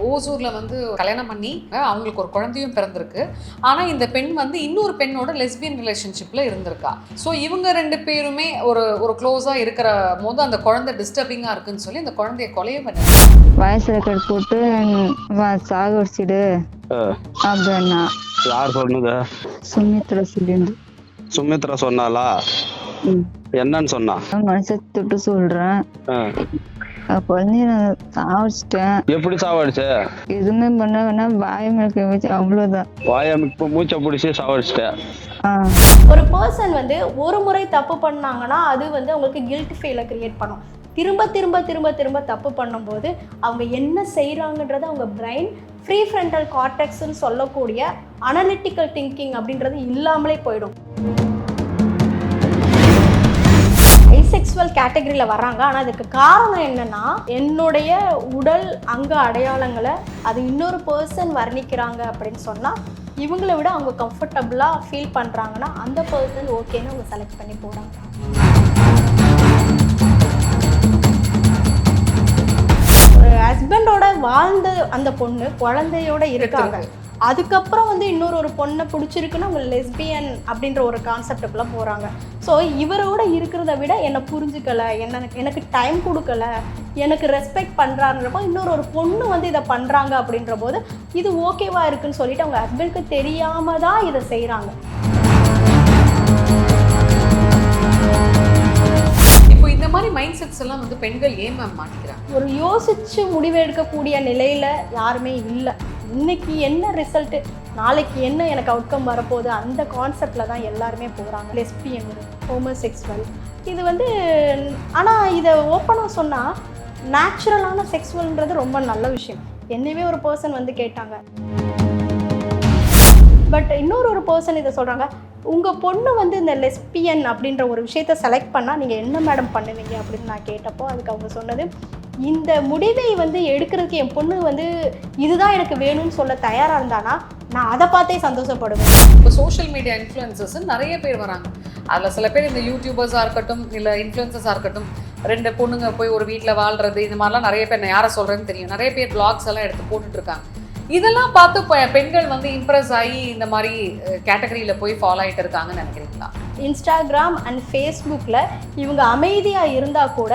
ஓசூர்ல வந்து கல்யாணம் பண்ணி அவங்களுக்கு ஒரு குழந்தையும் பிறந்திருக்கு. ஆனா இந்த பெண் வந்து இன்னொரு பெண்ணோட லெஸ்பியன் ரிலேஷன்ஷிப்ல இருந்திருக்கா. ஸோ இவங்க 2 பேருமே ஒரு க்ளோஸா இருக்கிற போது அந்த குழந்தை டிஸ்டர்பிங்கா இருக்குன்னு சொல்லி அந்த குழந்தைய கொலையும் பண்ணி வயசு ரெக்கார்ட் போட்டு சாகடிச்சிடு அப்படின்னா. யார் சொன்னது? சுமித்ரா சொல்லிருந்து. சுமித்ரா சொன்னாலா? என்னன்னு சொன்னா? மனுஷன் தொட்டு சொல்றேன். அப்ப வந்து நான் சாவடிச்சிட்டேன். எப்படி சாவடிச்ச? எதுவுமே பண்ண வேணா வாயமைக்க வச்சு அவ்வளவுதான். வாயமைப்பு மூச்சை பிடிச்சி சாவடிச்சிட்டேன். ஒரு பர்சன் வந்து ஒரு முறை தப்பு பண்ணாங்கன்னா அது வந்து அவங்களுக்கு கில்ட் ஃபீலை கிரியேட் பண்ணும். திரும்ப திரும்ப திரும்ப திரும்ப தப்பு பண்ணும்போது அவங்க என்ன செய்கிறாங்கன்றது அவங்க பிரெயின் ஃப்ரீ ஃப்ரண்டல் கார்டெக்ஸ்ன்னு சொல்லக்கூடிய அனலிட்டிக்கல் திங்கிங் அப்படின்றது இல்லாமலே போயிடும். ஐசெக்சுவல் கேட்டகரியில் வர்றாங்க. ஆனால் அதுக்கு காரணம் என்னென்னா, என்னுடைய உடல் அங்க அடையாளங்களை அது இன்னொரு பர்சன் வர்ணிக்கிறாங்க அப்படின்னு சொன்னால் இவங்களை விட அவங்க கம்ஃபர்டபுளாக ஃபீல் பண்ணுறாங்கன்னா அந்த பர்சன் ஓகேன்னு அவங்க செலக்ட் பண்ணி போகிறாங்க. ஒரு ஹஸ்பண்டோட வாழ்ந்த அந்த பொண்ணு குழந்தையோட இருக்காங்க. அதுக்கப்புறம் வந்து இன்னொரு பொண்ணை பிடிச்சிருக்குன்னு அவங்க லெஸ்பியன் அப்படின்ற ஒரு கான்செப்டுக்குள்ளே போகிறாங்க. ஸோ இவரோட இருக்கிறத விட என்னை புரிஞ்சுக்கலை, எனக்கு டைம் கொடுக்கல, எனக்கு ரெஸ்பெக்ட் பண்ணுறான்றப்போ இன்னொரு பொண்ணு வந்து இதை பண்ணுறாங்க அப்படின்ற போது இது ஓகேவா இருக்குன்னு சொல்லிட்டு அவங்க ஹஸ்பண்டுக்கு தெரியாமல் தான் இதை செய்கிறாங்க. இப்போ இந்த மாதிரி மைண்ட் செட்ஸ் எல்லாம் வந்து பெண்கள் ஏன் மேம் மாட்டிக்கிறாங்க? ஒரு யோசிச்சு முடிவெடுக்கக்கூடிய நிலையில் யாருமே இல்லை. இன்னைக்கு என்ன ரிசல்ட்டு, நாளைக்கு என்ன எனக்கு அவுட்கம் வரப்போகுது, அந்த கான்செப்டில் தான் எல்லாருமே போகிறாங்க. லெஸ்பியன், ஹோமோசெக்சுவல் இது வந்து. ஆனால் இதை ஓப்பனாக சொன்னால் நேச்சுரலான செக்ஸுவல்ன்றது ரொம்ப நல்ல விஷயம். என்னவே ஒரு பர்சன் வந்து கேட்டாங்க. பட் இன்னொரு பர்சன் இதை சொல்கிறாங்க, உங்கள் பொண்ணு வந்து இந்த லெஸ்பியன் அப்படின்ற ஒரு விஷயத்தை செலக்ட் பண்ணால் நீங்கள் என்ன மேடம் பண்ணுவீங்க அப்படின்னு நான் கேட்டப்போ அதுக்கு அவங்க சொன்னது, இந்த முடிவை வந்து எடுக்கிறதுக்கு என் பொண்ணு வந்து இதுதான் எனக்கு வேணும்னு சொல்ல தயாராக இருந்தானா நான் அதை பார்த்தே சந்தோஷப்படுவேன். இப்போ சோஷியல் மீடியா இன்ஃப்ளூயன்சர்ஸ் நிறைய பேர் வராங்க. அதில் சில பேர் இந்த யூடியூபர்ஸாக இருக்கட்டும் இல்லை இன்ஃப்ளூயன்சர்ஸாக இருக்கட்டும், 2 பொண்ணுங்க போய் ஒரு வீட்டில் வாழ்கிறது, இந்த மாதிரிலாம் நிறைய பேர், நான் யாரை சொல்கிறேன்னு தெரியும், நிறைய பேர் பிளாக்ஸ் எல்லாம் எடுத்து போட்டுட்ருக்காங்க. இதெல்லாம் பார்த்து பெண்கள் வந்து இம்ப்ரெஸ் ஆகி இந்த மாதிரி கேட்டகரியில் போய் ஃபாலோ ஆகிட்டு இருக்காங்கன்னு நினைக்கிறீங்களா? இன்ஸ்டாகிராம் அண்ட் ஃபேஸ்புக்கில் இவங்க அமைதியாக இருந்தால் கூட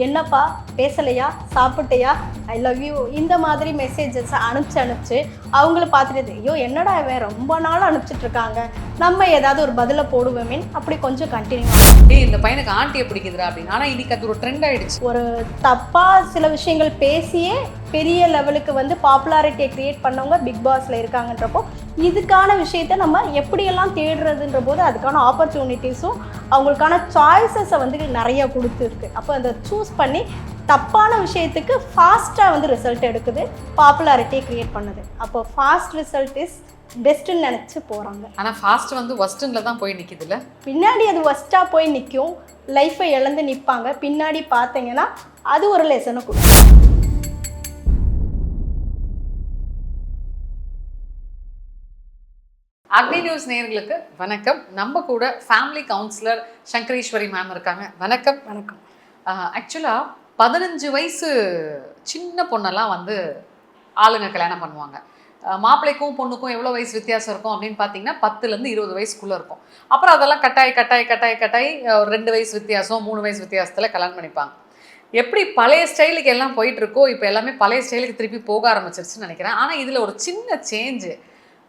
என்னப்பா பேசலையா, சாப்பிட்டையா, ஐ லவ் யூ இந்த மாதிரி மெசேஜஸ் அனுப்பிச்சு அவங்கள பார்த்துட்டு ஐயோ என்னடா இவன் ரொம்ப நாள் அனுப்பிச்சிட்ருக்காங்க, நம்ம ஏதாவது ஒரு பதிலை போடுவோமே அப்படி கொஞ்சம் கண்டினியூ. இந்த பையனுக்கு ஆண்டியை பிடிக்குதுரா அப்படின்னு. ஆனால் இன்னைக்கு அது ஒரு ட்ரெண்ட் ஆகிடுச்சு. ஒரு தப்பாக சில விஷயங்கள் பேசியே பெரிய லெவலுக்கு வந்து பாப்புலாரிட்டியை க்ரியேட் பண்ணவங்க பிக் பாஸில் இருக்காங்கன்றப்போ இதுக்கான விஷயத்த நம்ம எப்படியெல்லாம் தேடுறதுன்ற போது அதுக்கான ஆப்பர்ச்சுனிட்டிஸும் அவங்களுக்கான சாய்ஸஸை வந்து நிறைய கொடுத்துருக்கு. அப்போ அதை சூஸ் பண்ணி தப்பான விஷயத்துக்கு ஃபாஸ்ட்டாக வந்து ரிசல்ட் எடுக்குது, பாப்புலாரிட்டியை க்ரியேட் பண்ணுது. அப்போ ஃபாஸ்ட் ரிசல்ட் இஸ் பெஸ்ட்டுன்னு நினச்சி போகிறாங்க. ஆனால் ஃபாஸ்ட் வந்து ஒஸ்ட்டுங்கில் தான் போய் நிற்கிதுல்ல. பின்னாடி அது ஒஸ்ட்டாக போய் நிற்கும், லைஃப்பை இழந்து நிற்பாங்க. பின்னாடி பார்த்தீங்கன்னா அது ஒரு லெசனை கொடுக்கும். அக்னி நியூஸ் நேயர்களுக்கு வணக்கம். நம்ம கூட ஃபேமிலி கவுன்சிலர் சங்கரேஸ்வரி மேம் இருக்காங்க. வணக்கம். வணக்கம். ஆக்சுவலாக 15 வயசு சின்ன பொண்ணெல்லாம் வந்து ஆளுங்க கல்யாணம் பண்ணுவாங்க. மாப்பிள்ளைக்கும் பொண்ணுக்கும் எவ்வளோ வயசு வித்தியாசம் இருக்கும் அப்படின்னு பார்த்தீங்கன்னா 10லேருந்து 20 வயசுக்குள்ளே இருக்கும். அப்புறம் அதெல்லாம் கட்டாயி ஒரு 2 வயசு வித்தியாசம் 3 வயசு வித்தியாசத்தில் கல்யாணம் பண்ணிப்பாங்க. எப்படி பழைய ஸ்டைலுக்கு எல்லாம் போயிட்டுருக்கோ இப்போ எல்லாமே பழைய ஸ்டைலுக்கு திருப்பி போக ஆரம்பிச்சிருச்சுன்னு நினைக்கிறேன். ஆனால் இதில் ஒரு சின்ன சேஞ்சு,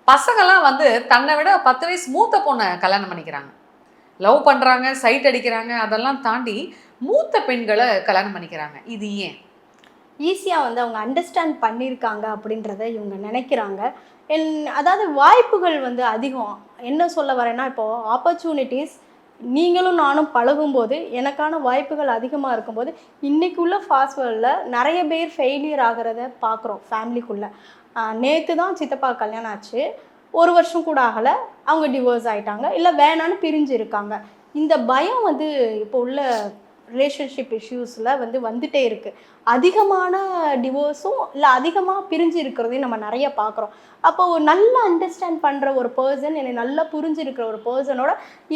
பசங்கள்லாம் வந்து தன்னை விட 10 வயசு மூத்த பொண்ணை கல்யாணம் பண்ணிக்கிறாங்க, லவ் பண்ணுறாங்க, சைட் அடிக்கிறாங்க, அதெல்லாம் தாண்டி மூத்த பெண்களை கல்யாணம் பண்ணிக்கிறாங்க. இது ஏன்? ஈஸியாக வந்து அவங்க அண்டர்ஸ்டாண்ட் பண்ணியிருக்காங்க அப்படின்றத இவங்க நினைக்கிறாங்க. அதாவது வாய்ப்புகள் வந்து அதிகம். என்ன சொல்ல வரேன்னா, இப்போது ஆப்பர்ச்சுனிட்டிஸ் நீங்களும் நானும் பழகும்போது எனக்கான வாய்ப்புகள் அதிகமாக இருக்கும்போது இன்றைக்கி உள்ள ஃபாஸ்ட் வேர்ல்டில் நிறைய பேர் ஃபெயிலியர் ஆகிறத பார்க்குறோம். ஃபேமிலிக்குள்ளே நேற்று தான் சித்தப்பா கல்யாணம் ஆச்சு, 1 வருஷம் கூட ஆகலை, அவங்க டிவோர்ஸ் ஆகிட்டாங்க, இல்லை வேணான்னு பிரிஞ்சு இருக்காங்க. இந்த பயம் வந்து இப்போ உள்ள ரிலேஷன்ஷிப் இஷ்யூஸில் வந்து வந்துகிட்டே இருக்குது. அதிகமான டிவோர்ஸும் இல்லை அதிகமாக பிரிஞ்சு இருக்கிறதையும் நம்ம நிறைய பார்க்குறோம். அப்போ ஒரு நல்லா அண்டர்ஸ்டாண்ட் பண்ணுற ஒரு பர்சன், என்னை நல்லா புரிஞ்சிருக்கிற ஒரு பர்சனோட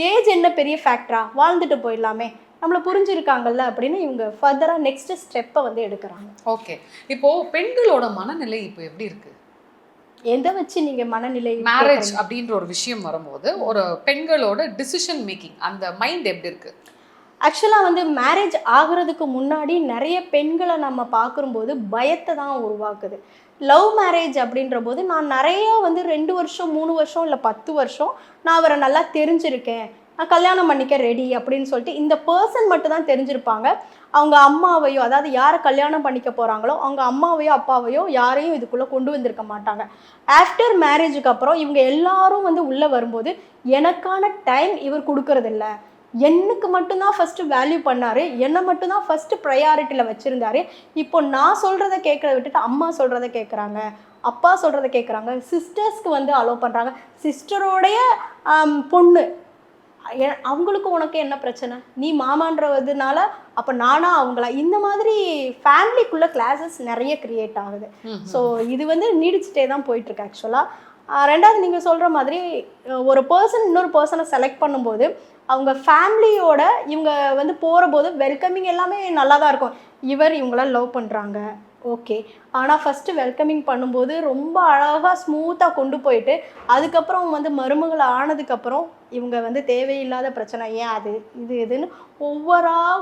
ஏஜ் என்ன பெரிய ஃபேக்டரா, வாழ்ந்துட்டு போயிடலாமே, நம்மளை புரிஞ்சிருக்காங்கல்ல அப்படின்னு இவங்க ஃபர்தராக நெக்ஸ்ட் ஸ்டெப்பை வந்து எடுக்கிறாங்க. ஓகே, இப்போ பெண்களோட மனநிலை இப்போ எப்படி இருக்கு? எதை வச்சு நீங்க மனநிலை மேரேஜ் அப்படின்ற ஒரு விஷயம் வரும்போது ஒரு பெண்களோட டிசிஷன் மேக்கிங் அந்த மைண்ட் எப்படி இருக்கு? ஆக்சுவலாக வந்து மேரேஜ் ஆகுறதுக்கு முன்னாடி நிறைய பெண்களை நம்ம பார்க்கும்போது பயத்தை தான் உருவாக்குது. லவ் மேரேஜ் அப்படின்ற போது நான் நிறைய வந்து 2 வருஷம் 3 வருஷம் இல்லை 10 வருஷம் நான் அவரை நல்லா தெரிஞ்சிருக்கேன், நான் கல்யாணம் பண்ணிக்க ரெடி அப்படின்னு சொல்லிட்டு இந்த பர்சன் மட்டும் தான் தெரிஞ்சிருப்பாங்க. அவங்க அம்மாவையோ, அதாவது யாரை கல்யாணம் பண்ணிக்க போகிறாங்களோ அவங்க அம்மாவையோ அப்பாவையோ யாரையும் இதுக்குள்ளே கொண்டு வந்திருக்க மாட்டாங்க. ஆஃப்டர் மேரேஜுக்கு அப்புறம் இவங்க எல்லாரும் வந்து உள்ளே வரும்போது எனக்கான டைம் இவர் கொடுக்கறதில்ல, எனக்கு மட்டும்தான் ஃபஸ்ட்டு வேல்யூ பண்ணார், என்னை மட்டும்தான் ஃபஸ்ட்டு ப்ரையாரிட்டியில் வச்சுருந்தாரு. இப்போ நான் சொல்கிறத கேட்குறத விட்டுட்டு அம்மா சொல்கிறத கேட்குறாங்க, அப்பா சொல்கிறத கேட்குறாங்க, சிஸ்டர்ஸ்க்கு வந்து அலோவ் பண்ணுறாங்க. சிஸ்டரோடைய பொண்ணு அவங்களுக்கு உனக்கு என்ன பிரச்சனை, நீ மாமான்றதுனால அப்போ நானா அவங்களா, இந்த மாதிரி ஃபேமிலிக்குள்ளே கிளாஸஸ் நிறைய க்ரியேட் ஆகுது. ஸோ இது வந்து நீடிச்சுட்டே தான் போயிட்டுருக்கு ஆக்சுவலாக. ரெண்டாவது நீங்கள் சொல்கிற மாதிரி ஒரு பர்சன் இன்னொரு பர்சனை செலக்ட் பண்ணும்போது அவங்க ஃபேமிலியோட இவங்க வந்து போகிற போது வெல்கமிங் எல்லாமே நல்லா தான் இருக்கும். இவங்களாம் லவ் பண்ணுறாங்க ஓகே, ஆனால் ஃபஸ்ட்டு வெல்கமிங் பண்ணும்போது ரொம்ப அழகாக ஸ்மூத்தாக கொண்டு போயிட்டு அதுக்கப்புறம் வந்து மருமகள் ஆனதுக்கப்புறம் இவங்க வந்து தேவையில்லாத பிரச்சனை ஏன் அது இது இதுன்னு ஒவ்வொருவராக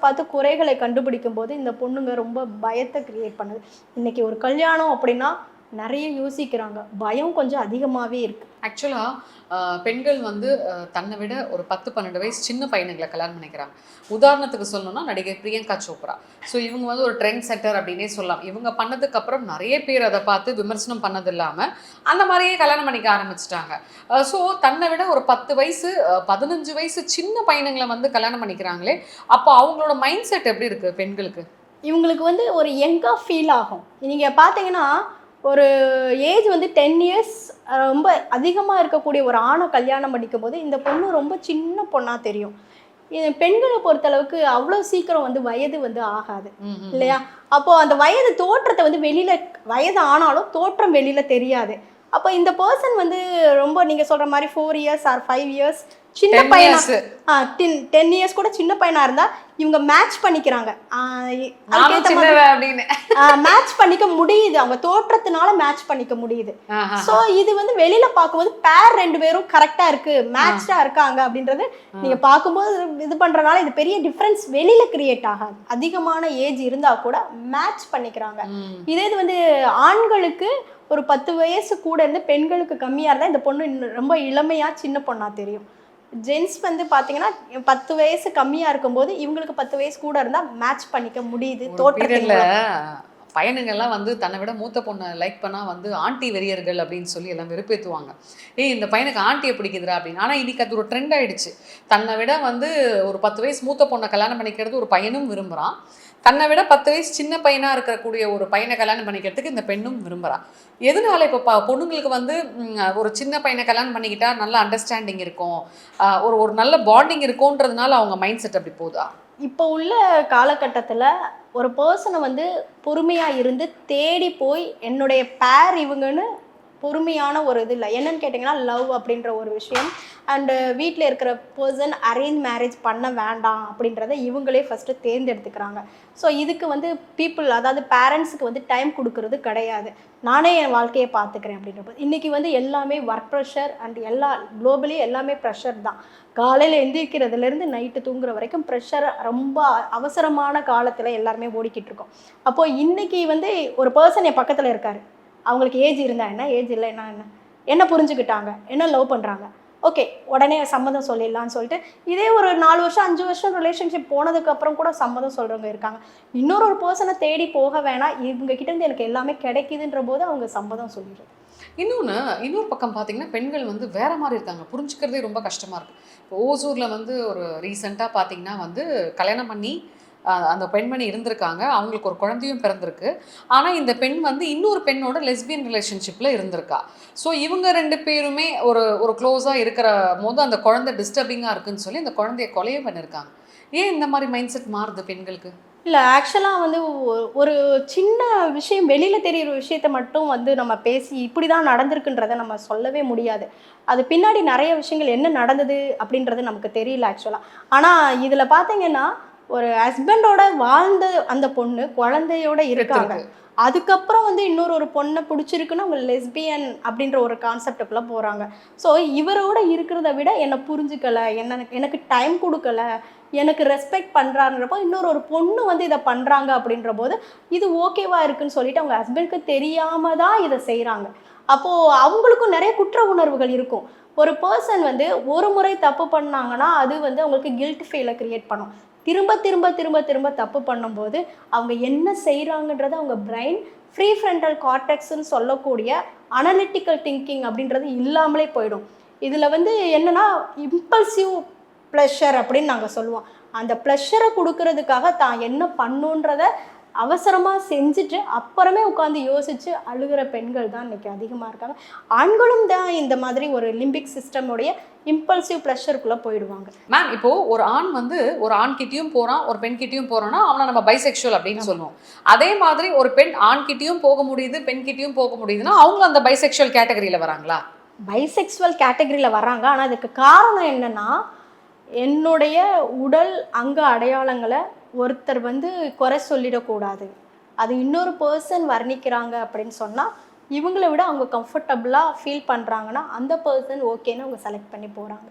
பார்த்து குறைகளை கண்டுபிடிக்கும் போது இந்த பொண்ணுங்க ரொம்ப பயத்தை க்ரியேட் பண்ணுது. இன்றைக்கி ஒரு கல்யாணம் அப்படின்னா நிறைய யோசிக்கிறாங்க, பயம் கொஞ்சம் அதிகமாகவே இருக்குது. ஆக்சுவலாக பெண்கள் வந்து தன்னை விட ஒரு 10-12 வயசு சின்ன பையனுங்களை கல்யாணம் பண்ணிக்கிறாங்க. உதாரணத்துக்கு சொல்லணும்னா நடிகை பிரியங்கா சோப்ரா. ஸோ இவங்க வந்து ஒரு ட்ரெண்ட் செட்டர் அப்படின்னே சொல்லலாம். இவங்க பண்ணதுக்கப்புறம் நிறைய பேர் அதை பார்த்து விமர்சனம் பண்ணது இல்லாமல் அந்த மாதிரியே கல்யாணம் பண்ணிக்க ஆரம்பிச்சிட்டாங்க. ஸோ தன்னை விட ஒரு 10 வயசு 15 வயசு சின்ன பையனுங்களை வந்து கல்யாணம் பண்ணிக்கிறாங்களே, அப்போ அவங்களோட மைண்ட் செட் எப்படி இருக்குது பெண்களுக்கு? இவங்களுக்கு வந்து ஒரு யங்காக ஃபீல் ஆகும். நீங்கள் பார்த்தீங்கன்னா ஒரு ஏஜ் வந்து 10 இயர்ஸ் ரொம்ப அதிகமாக இருக்கக்கூடிய ஒரு ஆணை கல்யாணம் பண்ணிக்கும் போது இந்த பொண்ணு ரொம்ப சின்ன பொண்ணாக தெரியும். பெண்களை பொறுத்தளவுக்கு அவ்வளோ சீக்கிரம் வந்து வயது வந்து ஆகாது இல்லையா? அப்போது அந்த வயது தோற்றத்தை வந்து வெளியில் வயது ஆனாலும் தோற்றம் வெளியில் தெரியாது. அப்போ இந்த பர்சன் வந்து ரொம்ப நீங்கள் சொல்கிற மாதிரி 4 இயர்ஸ் ஆர் 5 இயர்ஸ் சின்ன பையனா 10 இயர்ஸ் கூட சின்ன பையனா இருந்தா இவங்க மேட்ச் பண்ணிக்கிறாங்க. மேட்ச் பண்ணிக்க முடியுது, அவங்க தோற்றத்தினால மேட்ச் பண்ணிக்க முடியுது. சோ இது வந்து வெளியில பார்க்கும்போது பேர் 2 பேரும் கரெக்டா இருக்கு, மேட்சா இருக்காங்க அப்படின்றது நீங்க பார்க்கும்போது இது பண்றதுனால இது பெரிய டிஃபரன்ஸ் வெளியில கிரியேட் ஆகாது. அதிகமான ஏஜ் இருந்தா கூட மேட்ச் பண்ணிக்கிறாங்க. இதே இது வந்து ஆண்களுக்கு ஒரு 10 வயசு கூட இருந்து பெண்களுக்கு கம்மியா இருந்தா இந்த பொண்ணு ரொம்ப இளமையா சின்ன பொண்ணா தெரியும். ஜென்ஸ் வந்து பார்த்தீங்கன்னா 10 வயசு கம்மியாக இருக்கும்போது இவங்களுக்கு 10 வயசு கூட இருந்தால் மேட்ச் பண்ணிக்க முடியுது. தோற்றத்தில் பையனுங்கள்லாம் வந்து தன்னை விட மூத்த பொண்ணை லைக் பண்ணால் வந்து ஆண்டி வெறியர்கள் அப்படின்னு சொல்லி எல்லாம் வெறுப்பேற்றுவாங்க. இந்த பையனுக்கு ஆண்டியை பிடிக்குதுரா அப்படின்னு. ஆனால் இன்னைக்கு அது ஒரு ட்ரெண்ட் ஆகிடுச்சு. தன்னை விட வந்து ஒரு 10 வயசு மூத்த பொண்ணை கல்யாணம் பண்ணிக்கிறது ஒரு பையனும் விரும்புகிறான், தன்னை விட 10 வயசு சின்ன பையனாக இருக்கக்கூடிய ஒரு பையனை கல்யாணம் பண்ணிக்கிறதுக்கு இந்த பெண்ணும் விரும்புகிறான். எதனால இப்போ பொண்ணுங்களுக்கு வந்து ஒரு சின்ன பையனை கல்யாணம் பண்ணிக்கிட்டா நல்ல அண்டர்ஸ்டாண்டிங் இருக்கும், ஒரு நல்ல பாண்டிங் இருக்கும்ன்றதுனால அவங்க மைண்ட் செட் அப்படி போதா? இப்போ உள்ள காலகட்டத்தில் ஒரு பர்சனை வந்து பொறுமையாக இருந்து தேடி போய் என்னுடைய பேர் இவங்கன்னு பொறுமையான ஒரு இது இல்லை. என்னன்னு கேட்டிங்கன்னா லவ் அப்படின்ற ஒரு விஷயம் அண்டு வீட்டில் இருக்கிற பர்சன் அரேஞ்ச் மேரேஜ் பண்ண வேண்டாம் அப்படின்றத இவங்களே ஃபஸ்ட்டு தேர்ந்தெடுத்துக்கிறாங்க. ஸோ இதுக்கு வந்து பீப்புள், அதாவது பேரண்ட்ஸுக்கு வந்து டைம் கொடுக்கறது கிடையாது. நானே என் வாழ்க்கையை பார்த்துக்கிறேன் அப்படின்றப்போ இன்றைக்கி வந்து எல்லாமே ஒர்க் ப்ரெஷர் அண்ட் குளோபலி எல்லாமே ப்ரெஷர் தான். காலையில் எந்திரிக்கிறதுலேருந்து நைட்டு தூங்குற வரைக்கும் ப்ரெஷர் ரொம்ப அவசரமான காலத்தில் எல்லாருமே ஓடிக்கிட்டு இருக்கோம். அப்போது இன்றைக்கி வந்து ஒரு பர்சன் என் பக்கத்தில் இருக்கார், அவங்களுக்கு ஏஜ் இருந்தா என்ன, ஏஜ் இல்லை என்ன புரிஞ்சுக்கிட்டாங்க, என்ன லவ் பண்ணுறாங்க, ஓகே உடனே சம்மதம் சொல்லிடலான்னு சொல்லிட்டு இதே ஒரு 4 வருஷம் 5 வருஷம் ரிலேஷன்ஷிப் போனதுக்கப்புறம் கூட சம்மதம் சொல்கிறவங்க இருக்காங்க. இன்னொரு பர்சனை தேடி போக வேணாம், இவங்க கிட்டேருந்து எனக்கு எல்லாமே கிடைக்குதுன்ற போது அவங்க சம்மதம் சொல்லிடுறது. இன்னொரு பக்கம் பார்த்தீங்கன்னா பெண்கள் வந்து வேற மாதிரி இருக்காங்க, புரிஞ்சுக்கிறதே ரொம்ப கஷ்டமாக இருக்குது. இப்போ ஓசூரில் வந்து ஒரு ரீசெண்டாக பார்த்தீங்கன்னா வந்து கல்யாணம் பண்ணி அந்த பெண்மணி இருந்திருக்காங்க, அவங்களுக்கு ஒரு குழந்தையும் பிறந்திருக்கு. ஆனால் இந்த பெண் வந்து இன்னொரு பெண்ணோட லெஸ்பியன் ரிலேஷன்ஷிப்பில் இருந்திருக்கா. ஸோ இவங்க 2 பேருமே ஒரு க்ளோஸாக இருக்கிற போது அந்த குழந்தை டிஸ்டர்பிங்காக இருக்குன்னு சொல்லி அந்த குழந்தைய கொலையும் பண்ணியிருக்காங்க. ஏன் இந்த மாதிரி மைண்ட் செட் மாறுது பெண்களுக்கு? இல்லை ஆக்சுவலாக வந்து ஒரு சின்ன விஷயம் வெளியில் தெரியிற விஷயத்த மட்டும் வந்து நம்ம பேசி இப்படி தான் நடந்திருக்குன்றதை நம்ம சொல்லவே முடியாது. அது பின்னாடி நிறைய விஷயங்கள் என்ன நடந்தது அப்படின்றது நமக்கு தெரியல ஆக்சுவலாக. ஆனால் இதில் பார்த்தீங்கன்னா ஒரு ஹஸ்பண்டோட வாழ்ந்த அந்த பொண்ணு குழந்தையோட இருக்காங்க. அதுக்கப்புறம் வந்து ஒரு பொண்ணை பிடிச்சிருக்குன்னா அவங்க லெஸ்பியன் அப்படின்ற ஒரு கான்செப்டுக்குள்ளே போகிறாங்க. ஸோ இவரோட இருக்கிறத விட என்னை புரிஞ்சுக்கலை, எனக்கு டைம் கொடுக்கல, எனக்கு ரெஸ்பெக்ட் பண்ணுறான்றப்போ ஒரு பொண்ணு வந்து இதை பண்ணுறாங்க அப்படின்ற போது இது ஓகேவா இருக்குன்னு சொல்லிட்டு அவங்க ஹஸ்பண்டுக்கு தெரியாமல் தான் இதை செய்கிறாங்க. அப்போது அவங்களுக்கும் நிறைய குற்ற உணர்வுகள் இருக்கும். ஒரு பர்சன் வந்து ஒரு முறை தப்பு பண்ணாங்கன்னா அது வந்து அவங்களுக்கு கில்ட் ஃபீலை க்ரியேட் பண்ணும். திரும்ப திரும்ப திரும்ப திரும்ப தப்பு பண்ணும்போது அவங்க என்ன செய்கிறாங்கன்றது அவங்க பிரெயின் ஃப்ரீ ஃப்ரண்டல் கார்டெக்ஸ்ன்னு சொல்லக்கூடிய அனலிட்டிக்கல் திங்கிங் அப்படின்றது இல்லாமலே போயிடும். இதில் வந்து என்னென்னா இம்பல்சிவ் ப்ளஷர் அப்படின்னு நாங்கள் சொல்லுவோம். அந்த ப்ளஷரை கொடுக்கறதுக்காக தான் என்ன பண்ணுன்றத அவசரமாக செஞ்சுட்டு அப்புறமே உட்காந்து யோசித்து அழுகிற பெண்கள் தான் இன்றைக்கி அதிகமாக இருக்காங்க. ஆண்களும் தான் இந்த மாதிரி ஒரு லிம்பிக் சிஸ்டமுடைய இம்பல்சிவ் ப்ளஷருக்குள்ளே போயிடுவாங்க. மேம் இப்போது ஒரு ஆண் வந்து ஒரு ஆண்கிட்டையும் போகிறான், ஒரு பெண்கிட்டையும் போகிறான்னா அவனை நம்ம பைசெக்சுவல் அப்படின்னு சொல்லுவோம். அதே மாதிரி ஒரு பெண் ஆண்கிட்டையும் போக முடியுது, பெண்கிட்டையும் போக முடியுதுன்னா அவங்களும் அந்த பைசெக்சுவல் கேட்டகரியில் வராங்களா? பைசெக்சுவல் கேட்டகரியில் வராங்க. ஆனால் அதுக்கு காரணம் என்னென்னா, என்னுடைய உடல் அங்க அடையாளங்களை ஒருத்தர் வந்து குறை சொல்லிடக்கூடாது. அது இன்னொரு பர்சன் வர்ணிக்கிறாங்க அப்படின்னு சொன்னால் இவங்களை விட அவங்க கம்ஃபர்டபுளாக ஃபீல் பண்ணுறாங்கன்னா அந்த பர்சன் ஓகேன்னு அவங்க செலக்ட் பண்ணி போகிறாங்க.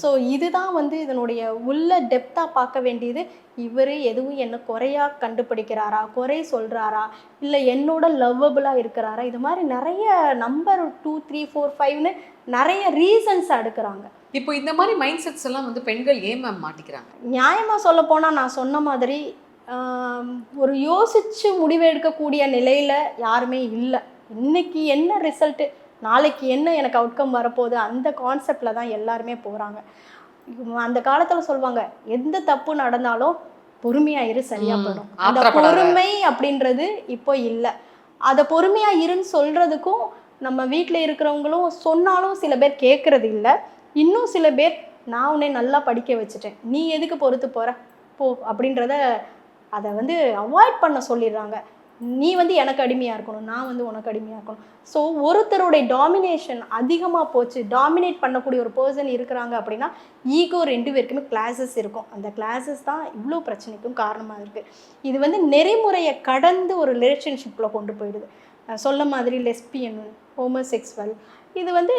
ஸோ இதுதான் வந்து இதனுடைய உள்ள டெப்த்தாக பார்க்க வேண்டியது. இவர் எதுவும் என்ன குறையாக கண்டுபிடிக்கிறாரா, குறை சொல்கிறாரா, இல்லை என்னோட லவ்வபுளாக இருக்கிறாரா, இது மாதிரி நிறைய நம்பர் 2, 3, 4, 5ன்னு நிறைய ரீசன்ஸ் எடுக்கிறாங்க. இப்போ இந்த மாதிரி மைண்ட் செட்ஸ் எல்லாம் வந்து பெண்கள் ஏன் மேம் மாட்டிக்கிறாங்க? நியாயமாக சொல்ல போனால் நான் சொன்ன மாதிரி ஒரு யோசித்து முடிவெடுக்கக்கூடிய நிலையில் யாருமே இல்லை. இன்னைக்கு என்ன ரிசல்ட்டு, நாளைக்கு என்ன எனக்கு அவுட்கம் வரப்போகுது, அந்த கான்செப்டில் தான் எல்லாருமே போகிறாங்க. அந்த காலத்தில் சொல்லுவாங்க, எந்த தப்பு நடந்தாலும் பொறுமையாக இரு, சரியாக போயிடும். அந்த பொறுமை அப்படின்றது இப்போ இல்லை. அதை பொறுமையாக இருன்னு சொல்கிறதுக்கும் நம்ம வீட்டில் இருக்கிறவங்களும் சொன்னாலும் சில பேர் கேட்குறது இல்லை. இன்னும் சில பேர் நான் உன்னை நல்லா படிக்க வச்சுட்டேன், நீ எதுக்கு பொறுத்து போகிற போ அப்படின்றத அதை வந்து அவாய்ட் பண்ண சொல்லிடுறாங்க. நீ வந்து எனக்கு அடிமையாக இருக்கணும், நான் வந்து உனக்கு அடிமையாக இருக்கணும். ஸோ ஒருத்தருடைய டாமினேஷன் அதிகமாக போச்சு. டாமினேட் பண்ணக்கூடிய ஒரு பர்சன் இருக்கிறாங்க அப்படின்னா ஈகோ 2 பேருக்குமே கிளாஸஸ் இருக்கும். அந்த கிளாஸஸ் தான் இவ்வளோ பிரச்சனைக்கும் காரணமாக இருக்குது. இது வந்து நெறிமுறையை கடந்து ஒரு ரிலேஷன்ஷிப்பில் கொண்டு போயிடுது. சொல்ல மாதிரி லெஸ்பியன், ஹோமோசெக்சுவல் இது வந்து.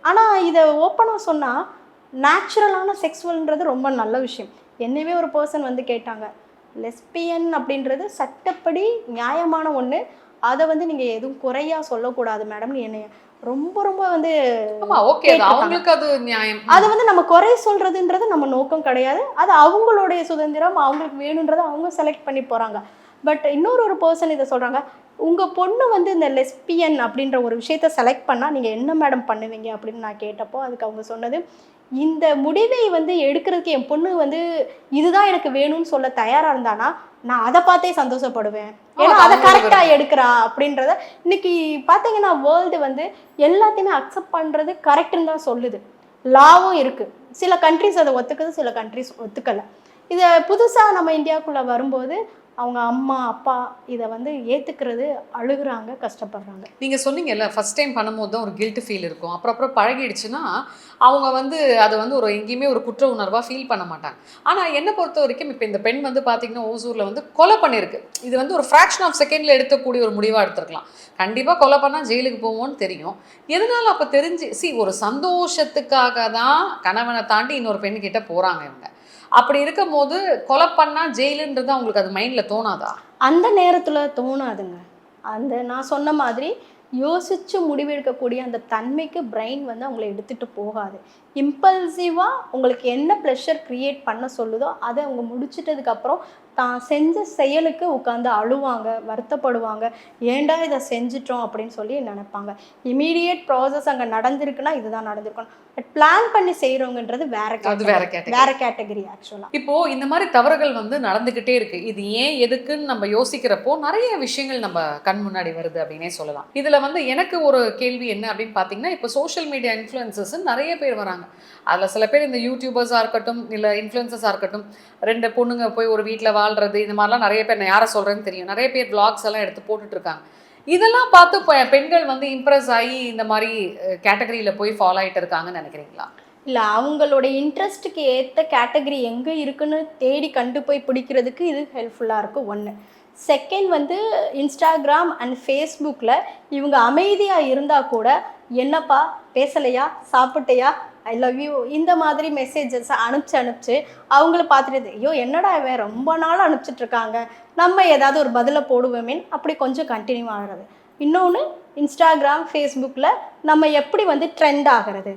ஆனால் இதை ஓப்பனாக சொன்னால் நேச்சுரலான செக்ஸுவல்ன்றது ரொம்ப நல்ல விஷயம். என்னவே ஒரு பர்சன் வந்து கேட்டாங்க, லெஸ்பியன் அப்படின்றது சட்டப்படி நியாயமான ஒன்று, அதை வந்து நீங்கள் எதுவும் குறையாக சொல்லக்கூடாது மேடம்னு என்னை ரொம்ப ரொம்ப வந்து அவங்களுக்கு அது நியாயம். அதை வந்து நம்ம குறை சொல்கிறதுன்றது நம்ம நோக்கம் கிடையாது. அது அவங்களுடைய சுதந்திரம், அவங்களுக்கு வேணுன்றதை அவங்க செலக்ட் பண்ணி போகிறாங்க. பட் இன்னொரு பர்சன் இதை சொல்கிறாங்க, உங்கள் பொண்ணு வந்து இந்த லெஸ்பியன் அப்படின்ற ஒரு விஷயத்த செலக்ட் பண்ணால் நீங்கள் என்ன மேடம் பண்ணுவீங்க அப்படின்னு நான் கேட்டப்போ அதுக்கு அவங்க சொன்னது, இந்த முடிவை வந்து எடுக்கிறதுக்கு என் பொண்ணு வந்து இதுதான் எனக்கு வேணும்னு சொல்ல தயாராக இருந்தானா நான் அதை பார்த்தே சந்தோஷப்படுவேன், ஏன்னா அதை கரெக்டாக எடுக்கிறா அப்படின்றத. இன்னைக்கு பார்த்தீங்கன்னா வேர்ல்டு வந்து எல்லாத்தையுமே அக்செப்ட் பண்ணுறது கரெக்டுன்னு தான் சொல்லுது. லாவும் இருக்குது. சில கண்ட்ரிஸ் அதை ஒத்துக்குது, சில கண்ட்ரிஸ் ஒத்துக்கலை. இதை புதுசாக நம்ம இந்தியாவுக்குள்ளே வரும்போது அவங்க அம்மா அப்பா இதை வந்து ஏற்றுக்கிறது, அழுகுறாங்க, கஷ்டப்படுறாங்க. நீங்கள் சொன்னீங்கல்ல ஃபஸ்ட் டைம் பண்ணும்போது தான் ஒரு கில்ட் ஃபீல் இருக்கும், அப்புறம் பழகிடுச்சுன்னா அவங்க வந்து அதை வந்து ஒரு எங்கேயுமே ஒரு குற்ற உணர்வாக ஃபீல் பண்ண மாட்டாங்க. ஆனால் என்னை பொறுத்த வரைக்கும் இப்போ இந்த பெண் வந்து பார்த்திங்கன்னா ஓசூரில் வந்து கொலை பண்ணியிருக்கு. இது வந்து ஒரு ஃப்ராக்ஷன் ஆஃப் செகண்டில் எடுக்கக்கூடிய ஒரு முடிவாக எடுத்துருக்கலாம். கண்டிப்பாக கொலை பண்ணால் ஜெயிலுக்கு போவோம்னு தெரியும். எதனால் அப்போ தெரிஞ்சு ஒரு சந்தோஷத்துக்காக தான் கணவனை தாண்டி இன்னொரு பெண்ணுக்கிட்ட போகிறாங்க இவங்க. அப்படி இருக்கும் போது கொலை பண்ணா ஜெயிலுன்றது அவங்களுக்கு அது மைண்டில் தோணாதா? அந்த நேரத்தில் தோணாதுங்க. அந்த நான் சொன்ன மாதிரி யோசித்து முடிவெடுக்கக்கூடிய அந்த தன்மைக்கு பிரெயின் வந்து அவங்கள எடுத்துகிட்டு போகாது. இம்பல்சிவாக உங்களுக்கு என்ன ப்ளஷர் க்ரியேட் பண்ண சொல்லுதோ அதை அவங்க முடிச்சிட்டதுக்கப்புறம் தான் செஞ்ச செயலுக்கு உட்காந்து அழுவாங்க, வருத்தப்படுவாங்க, ஏண்டா இதை செஞ்சிட்டோம் அப்படின்னு சொல்லி நினைப்பாங்க. இமீடியட் ப்ராசஸ் அங்கே நடந்திருக்குன்னா இதுதான் நடந்திருக்கணும். பட் பிளான் பண்ணி செய்கிறவங்கன்றது வேற கேட்டகரி ஆக்சுவலாக. இப்போது இந்த மாதிரி தவறுகள் வந்து நடந்துக்கிட்டே இருக்குது. இது ஏன் எதுக்குன்னு நம்ம யோசிக்கிறப்போ நிறைய விஷயங்கள் நம்ம கண் முன்னாடி வருது அப்படின்னே சொல்லலாம். இதில் வந்து எனக்கு ஒரு கேள்வி என்ன அப்படின்னு பார்த்தீங்கன்னா, இப்போ சோஷியல் மீடியா இன்ஃப்ளூயன்சர்ஸ் நிறைய பேர் வராங்க. அதில் சில பேர் இந்த யூடியூபர்ஸாக இருக்கட்டும், இல்லை இன்ஃப்ளூயன்சஸாக இருக்கட்டும், 2 பொண்ணுங்க போய் ஒரு வீட்டில் வாழ்றது, இந்த மாதிரிலாம் நிறைய பேர், நான் யாரை சொல்கிறேன்னு தெரியும், நிறைய பேர் vlogs எல்லாம் எடுத்து போட்டுட்டு இருக்காங்க. இதெல்லாம் பார்த்து பெண்கள் வந்து இம்ப்ரெஸ் ஆகி இந்த மாதிரி கேட்டகரியில் போய் ஃபாலோ ஆகிட்டு இருக்காங்கன்னு நினைக்கிறீங்களா? இல்லை, அவங்களோட இன்ட்ரெஸ்ட்டுக்கு ஏற்ற கேட்டகரி எங்கே இருக்குன்னு தேடி கண்டு போய் பிடிக்கிறதுக்கு இது ஹெல்ப்ஃபுல்லாக இருக்கும். 1. செகண்ட் வந்து இன்ஸ்டாகிராம் அண்ட் ஃபேஸ்புக்கில் இவங்க அமைதியாக இருந்தால் கூட, என்னப்பா பேசலையா, சாப்பிட்டையா, ஐ லவ் யூ, இந்த மாதிரி மெசேஜஸ் அனுப்பிச்சு அவங்கள பார்த்துட்டு, ஐயோ என்னடா இவன் ரொம்ப நாள் அனுப்பிச்சிட்ருக்காங்க, நம்ம ஏதாவது ஒரு பதிலை போடுவோமேன்னு அப்படி கொஞ்சம் கண்டினியூ ஆகிறது. இன்னொன்று, இன்ஸ்டாகிராம் ஃபேஸ்புக்கில் நம்ம எப்படி வந்து ட்ரெண்ட் ஆகிறது.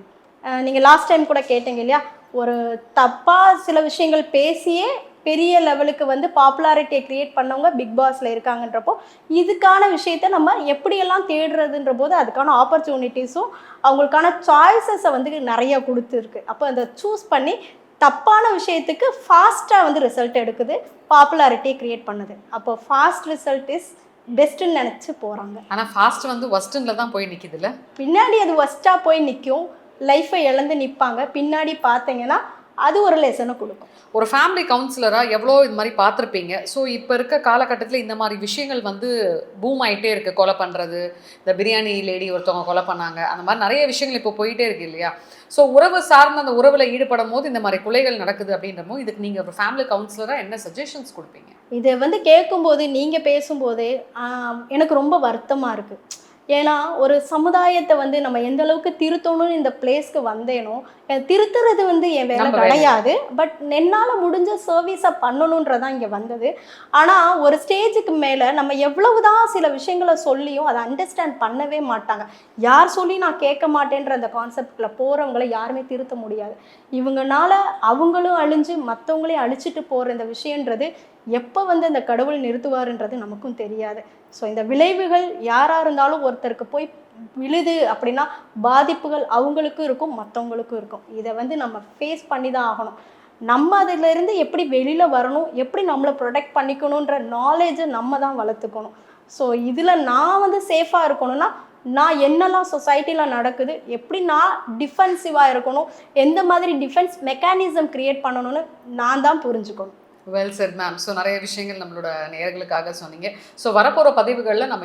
நீங்கள் லாஸ்ட் டைம் கூட கேட்டீங்க இல்லையா, ஒரு தப்பாக சில விஷயங்கள் பேசியே பெரிய லெவலுக்கு வந்து பாப்புலாரிட்டியை க்ரியேட் பண்ணவங்க பிக் பாஸில் இருக்காங்கன்றப்போ, இதுக்கான விஷயத்த நம்ம எப்படியெல்லாம் தேடுறதுன்ற போது அதுக்கான ஆப்பர்ச்சுனிட்டிஸும் அவங்களுக்கான சாய்ஸஸை வந்து நிறைய கொடுத்துருக்கு. அப்போ அதை சூஸ் பண்ணி தப்பான விஷயத்துக்கு ஃபாஸ்ட்டாக வந்து ரிசல்ட் எடுக்குது, பாப்புலாரிட்டியை க்ரியேட் பண்ணுது. அப்போ ஃபாஸ்ட் ரிசல்ட் இஸ் பெஸ்ட்டுன்னு நினச்சி போகிறாங்க. ஆனால் ஃபாஸ்ட் வந்து ஒஸ்ட்டுன்னு தான் போய் நிற்கிதுல்ல, பின்னாடி அது ஒஸ்ட்டாக போய் நிற்கும், லைஃப்பை இழந்து நிற்பாங்க. பின்னாடி பார்த்தீங்கன்னா அது ஒரு லெசனை கொடுக்கும். ஒரு ஃபேமிலி கவுன்சிலராக எவ்வளோ இது மாதிரி பார்த்துருப்பீங்க. ஸோ இப்போ இருக்க காலகட்டத்தில் இந்த மாதிரி விஷயங்கள் வந்து பூம் ஆகிட்டே இருக்குது. கொலை பண்ணுறது, இந்த பிரியாணி லேடி ஒருத்தவங்க கொலை பண்ணாங்க, அந்த மாதிரி நிறைய விஷயங்கள் இப்போ போயிட்டே இருக்கு இல்லையா? ஸோ உறவு சார்ந்த அந்த உறவில் ஈடுபடும் போது இந்த மாதிரி கொலைகள் நடக்குது அப்படின்றமோ, இதுக்கு நீங்கள் ஒரு ஃபேமிலி கவுன்சிலராக என்ன சஜஷன்ஸ் கொடுப்பீங்க? இதை வந்து கேட்கும்போது, நீங்கள் பேசும்போதே எனக்கு ரொம்ப வருத்தமாக இருக்குது. ஏன்னா ஒரு சமுதாயத்தை வந்து நம்ம எந்த அளவுக்கு திருத்தணும்னு இந்த பிளேஸ்க்கு வந்தேனோ, திருத்துறது வந்து என் வேலை கிடையாது, பட் என்னால் முடிஞ்ச சர்வீஸை பண்ணணுன்றதான் இங்கே வந்தது. ஆனால் ஒரு ஸ்டேஜுக்கு மேலே நம்ம எவ்வளவுதான் சில விஷயங்களை சொல்லியும் அதை அண்டர்ஸ்டாண்ட் பண்ணவே மாட்டாங்க. யார் சொல்லி நான் கேட்க மாட்டேன்ற அந்த கான்செப்டில் போகிறவங்களை யாருமே திருத்த முடியாது. இவங்கனால அவங்களும் அழிஞ்சு மற்றவங்களையும் அழிச்சிட்டு போகிற இந்த விஷயன்றது எப்போ வந்து அந்த கடவுள் நிறுத்துவாருன்றது நமக்கும் தெரியாது. ஸோ இந்த விளைவுகள் யாராக இருந்தாலும் ஒருத்தருக்கு போய் விழுது அப்படின்னா பாதிப்புகள் அவங்களுக்கும் இருக்கும், மற்றவங்களுக்கும் இருக்கும். இதை வந்து நம்ம ஃபேஸ் பண்ணி தான் ஆகணும். நம்ம அதிலேருந்து எப்படி வெளியில் வரணும், எப்படி நம்மளை ப்ரொடெக்ட் பண்ணிக்கணுன்ற நாலேஜை நம்ம தான் வளர்த்துக்கணும். ஸோ இதில் நான் வந்து சேஃபாக இருக்கணும்னா, நான் என்னெல்லாம் சொசைட்டியில் நடக்குது, எப்படி நான் டிஃபென்சிவாக இருக்கணும், எந்த மாதிரி டிஃபென்ஸ் மெக்கானிசம் க்ரியேட் பண்ணணும்னு நான் தான் புரிஞ்சுக்கணும். Well set ma'am. ஸோ நிறைய விஷயங்கள் நம்மளோட நேயர்களுக்காக சொன்னீங்க. ஸோ வரப்போகிற பதிவுகளில் நம்ம